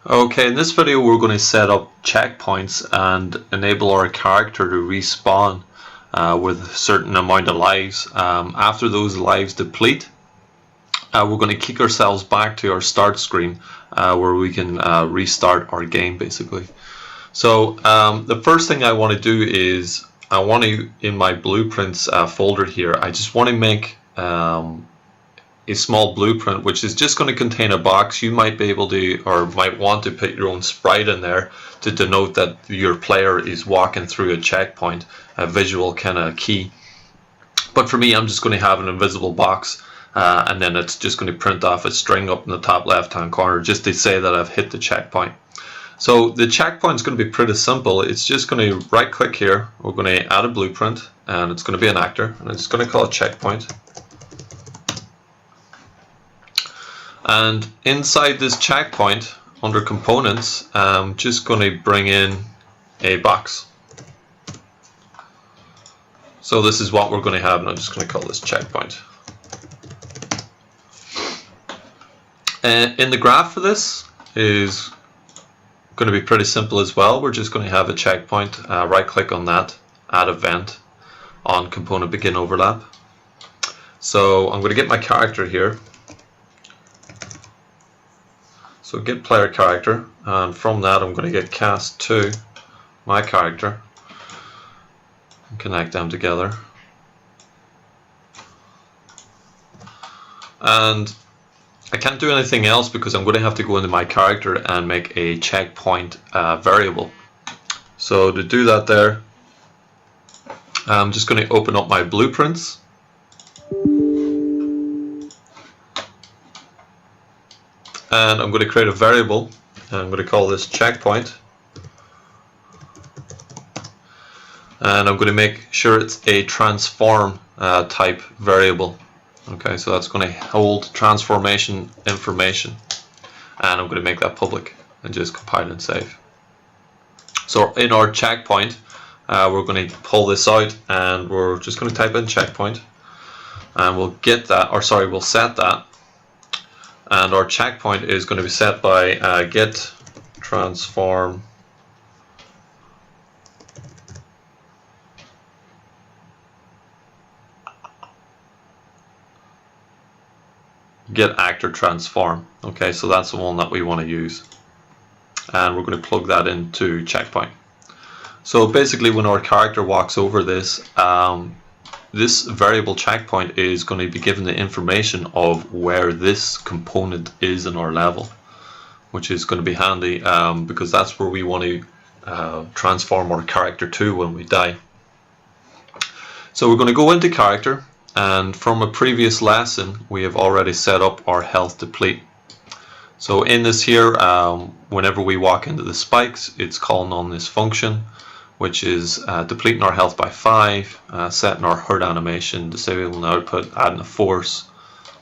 Okay, in this video we're going to set up checkpoints and enable our character to respawn with a certain amount of lives. After those lives deplete, we're going to kick ourselves back to our start screen where we can restart our game basically. So the first thing I want to do is I want to, in my blueprints folder here, I just want to make a small blueprint which is just going to contain a box. You might be able to, or might want to, put your own sprite in there to denote that your player is walking through a checkpoint, a visual kind of key. But for me, I'm just going to have an invisible box and then it's just going to print off a string up in the top left hand corner just to say that I've hit the checkpoint. So the checkpoint is going to be pretty simple. It's just going to right click here, we're going to add a blueprint, and it's going to be an actor, and it's going to call it checkpoint. And inside this checkpoint, under components, I'm just going to bring in a box. So this is what we're going to have, and I'm just going to call this checkpoint. In the graph for this is going to be pretty simple as well. We're just going to have a checkpoint, right click on that, add event on component begin overlap. So I'm going to get my character here. So get player character, and from that I'm going to get cast to my character and connect them together. And I can't do anything else because I'm going to have to go into my character and make a checkpoint variable. So to do that there, I'm just going to open up my blueprints. And I'm going to create a variable, and I'm going to call this checkpoint, and I'm going to make sure it's a transform type variable. Okay, so that's going to hold transformation information, and I'm going to make that public and just compile and save. So in our checkpoint, we're going to pull this out, and we're just going to type in checkpoint, and we'll get that, or sorry, we'll set that. And our checkpoint is going to be set by get transform get actor transform. Okay, so that's the one that we want to use, and we're going to plug that into checkpoint. So basically, when our character walks over this, this variable checkpoint is going to be given the information of where this component is in our level, which is going to be handy because that's where we want to transform our character to when we die. So we're going to go into character, and from a previous lesson we have already set up our health deplete. So in this here, whenever we walk into the spikes, it's calling on this function, which is depleting our health by 5, setting our hurt animation, disabling the output, adding a force,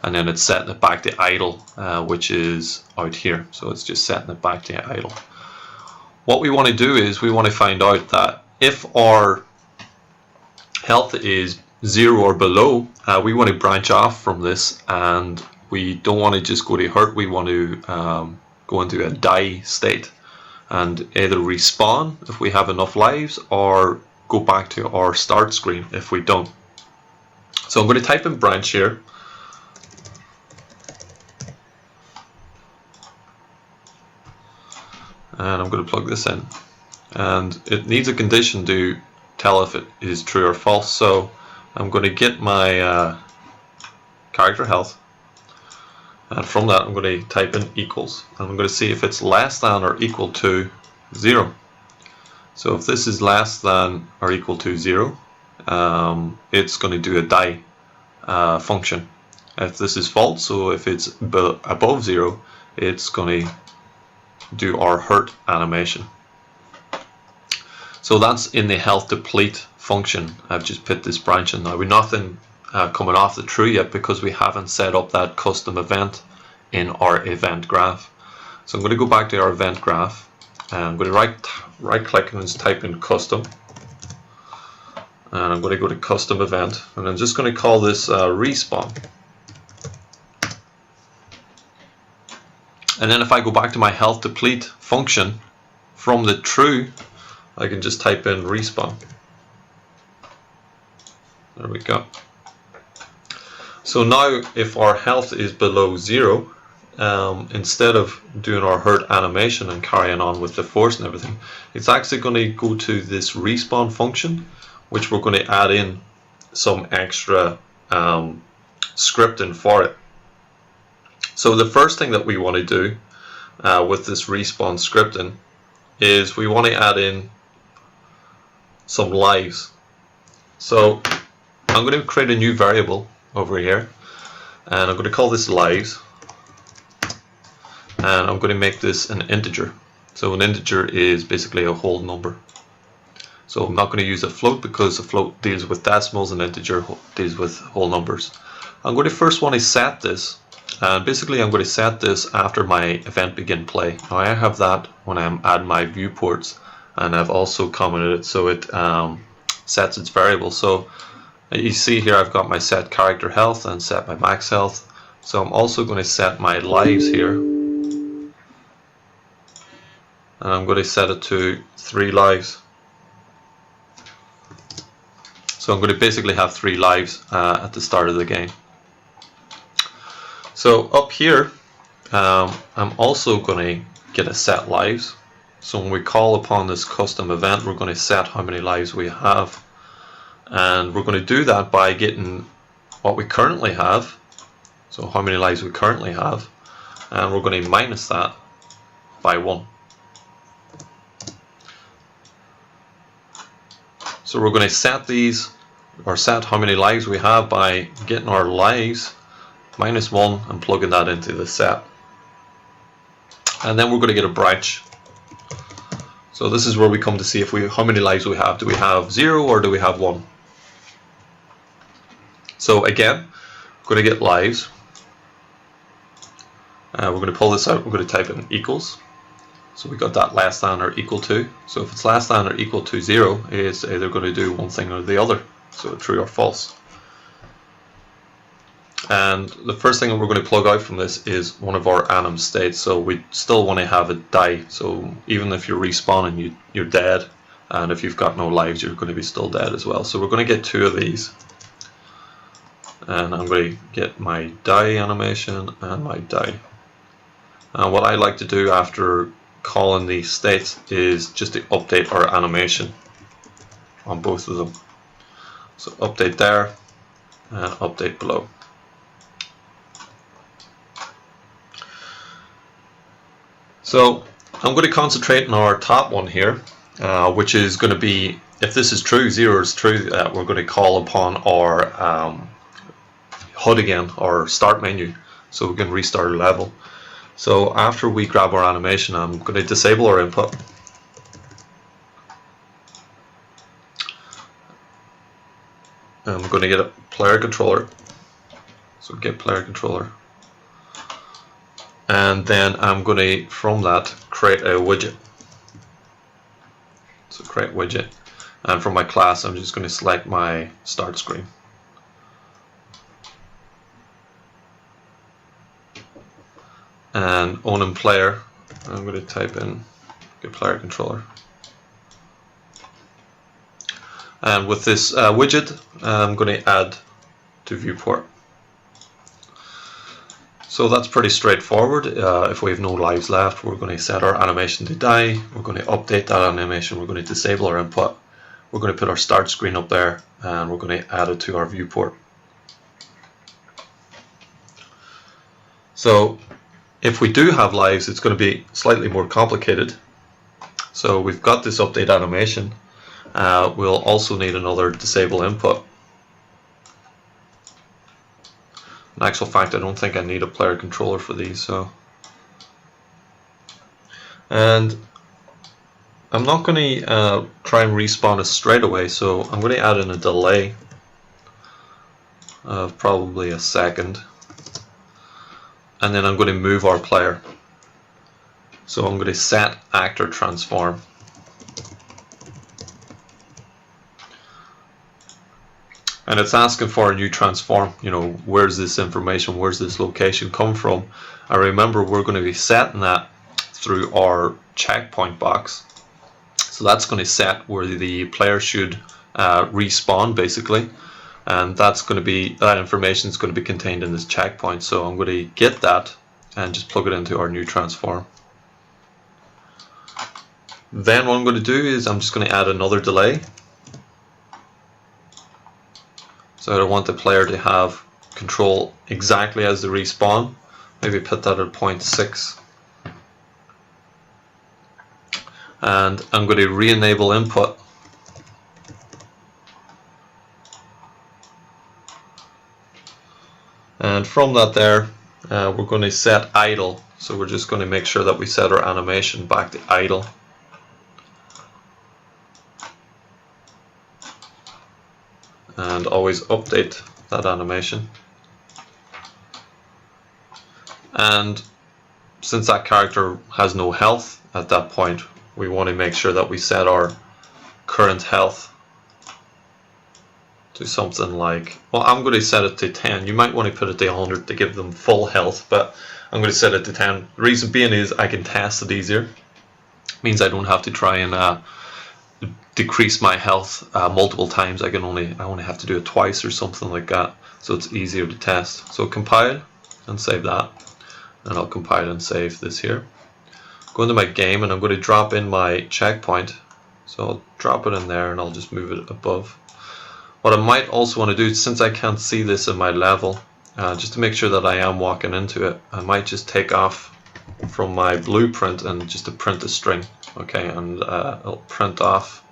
and then it's setting it back to idle, which is out here. So it's just setting it back to idle. What we want to do is we want to find out that if our health is 0 or below, we want to branch off from this, and we don't want to just go to hurt, we want to go into a die state and either respawn if we have enough lives or go back to our start screen if we don't. So I'm going to type in branch here, and I'm going to plug this in, and it needs a condition to tell if it is true or false. So I'm going to get my character health, and from that I'm going to type in equals, and I'm going to see if it's less than or equal to 0. So if this is less than or equal to 0, it's going to do a die function. If this is false, so if it's above 0, it's going to do our hurt animation. So that's in the health deplete function. I've just put this branch in now. We've nothing coming off the true yet because we haven't set up that custom event in our event graph. So I'm going to go back to our event graph, and I'm going to right click and just type in custom, and I'm going to go to custom event, and I'm just going to call this respawn. And then if I go back to my health deplete function from the true, I can just type in respawn. There we go. So now if our health is below 0, instead of doing our hurt animation and carrying on with the force and everything, it's actually going to go to this respawn function, which we're going to add in some extra scripting for it. So the first thing that we want to do with this respawn scripting is we want to add in some lives. So I'm going to create a new variable over here, and I'm going to call this lives, and I'm going to make this an integer. So an integer is basically a whole number. So I'm not going to use a float because a float deals with decimals and integer deals with whole numbers. I'm going to first want to set this, and basically I'm going to set this after my event begin play. Now I have that when I'm adding my viewports, and I've also commented it so it sets its variable. So you see here I've got my set character health and set my max health. So I'm also going to set my lives here, and I'm going to set it to 3 lives. So I'm going to basically have 3 lives at the start of the game. So up here I'm also going to get a set lives. So when we call upon this custom event, we're going to set how many lives we have, and we're going to do that by getting what we currently have, so how many lives we currently have, and we're going to minus that by 1. So we're going to set these, or set how many lives we have by getting our lives minus 1 and plugging that into the set. And then we're going to get a branch. So this is where we come to see how many lives we have. Do we have 0 or do we have 1? So again, we're going to get lives. We're going to pull this out. We're going to type in equals. So we got that less than or equal to. So if it's less than or equal to 0, it's either going to do one thing or the other. So true or false. And the first thing that we're going to plug out from this is one of our anim states. So we still want to have it die. So even if you're respawning, you're dead. And if you've got no lives, you're going to be still dead as well. So we're going to get 2 of these. And I'm going to get my die animation and my die. And what I like to do after calling these states is just to update our animation on both of them. So update there and update below. So I'm going to concentrate on our top one here, which is going to be, if this is true, 0 is true, we're going to call upon our HUD again, or start menu, so we can restart our level. So after we grab our animation, I'm going to disable our input. And I'm going to get a player controller. So get player controller. And then I'm going to, from that, create a widget. So create widget. And from my class, I'm just going to select my start screen. And own player, I'm going to type in get player controller. And with this widget, I'm going to add to viewport. So that's pretty straightforward. If we have no lives left, we're going to set our animation to die. We're going to update that animation. We're going to disable our input. We're going to put our start screen up there, and we're going to add it to our viewport. So if we do have lives, it's going to be slightly more complicated. So we've got this update animation. We'll also need another disable input. In actual fact, I don't think I need a player controller for these. So, and I'm not going to try and respawn it straight away. So I'm going to add in a delay of probably a second. And then I'm going to move our player. So I'm going to set actor transform. and it's asking for a new transform. You know, where's this information, where's this location come from? And remember, we're going to be setting that through our checkpoint box. So that's going to set where the player should respawn, basically, and that's going to be, that information is going to be contained in this checkpoint. So I'm going to get that and just plug it into our new transform. Then what I'm going to do is I'm just going to add another delay. So I want the player to have control exactly as they respawn. Maybe put that at 0.6. And I'm going to re-enable input. And from that there, we're going to set idle. So we're just going to make sure that we set our animation back to idle. And always update that animation. And since that character has no health at that point, we want to make sure that we set our current health to something like, well, I'm going to set it to 10. You might want to put it to 100 to give them full health, but I'm going to set it to 10. The reason being is I can test it easier. It means I don't have to try and decrease my health multiple times. I only have to do it twice or something like that, so it's easier to test. So compile and save that, and I'll compile and save this here. Go into my game and I'm going to drop in my checkpoint. So I'll drop it in there and I'll just move it above. What I might also want to do, since I can't see this in my level, just to make sure that I am walking into it, I might just take off from my blueprint and just to print a string. Okay, and I'll print off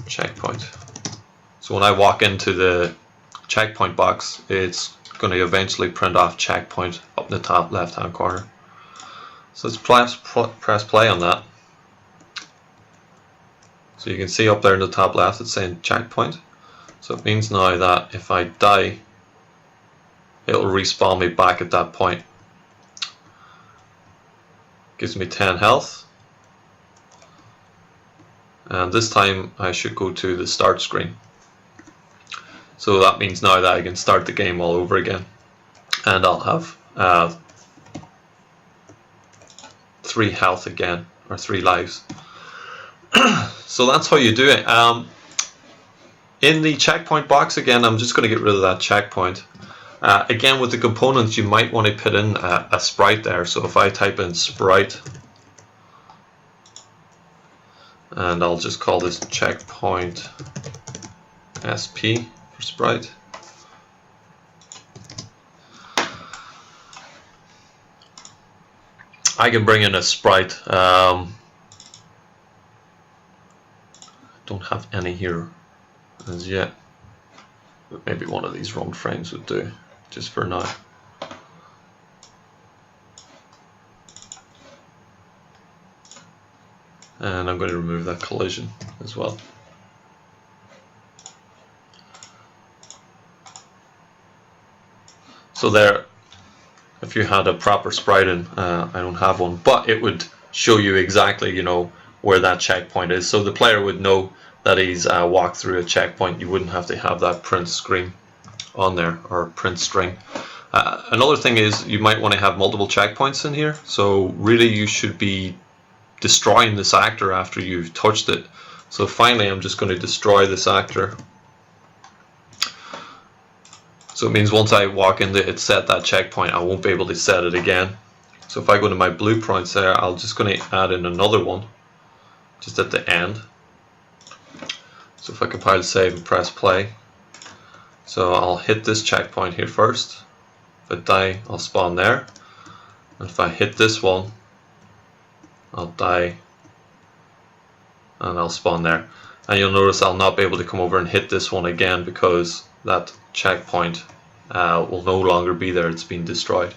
checkpoint. So when I walk into the checkpoint box, it's going to eventually print off checkpoint up in the top left hand corner. So let's press play on that. So you can see up there in the top left it's saying checkpoint. So it means now that if I die, it'll respawn me back at that point. Gives me 10 health. And this time I should go to the start screen. So that means now that I can start the game all over again. And I'll have 3 health again, or 3 lives. So that's how you do it. In the checkpoint box, again, I'm just going to get rid of that checkpoint. Again, with the components, you might want to put in a sprite there. So if I type in sprite, and I'll just call this checkpoint SP for sprite. I can bring in a sprite. Don't have any here as yet, but maybe one of these run frames would do, just for now. And I'm going to remove that collision as well. So there, if you had a proper sprite in, I don't have one, but it would show you exactly, you know, where that checkpoint is. So the player would know that he's walked through a checkpoint. You wouldn't have to have that print screen on there, or print string. Another thing is you might want to have multiple checkpoints in here. So really you should be destroying this actor after you've touched it. So finally I'm just going to destroy this actor. So it means once I walk into it, set that checkpoint, I won't be able to set it again. So if I go to my blueprints there, I'm just going to add in another one just at the end. So if I compile, save and press play, so I'll hit this checkpoint here first. If I die, I'll spawn there, and if I hit this one, I'll die and I'll spawn there. And you'll notice I'll not be able to come over and hit this one again because that checkpoint will no longer be there, it's been destroyed.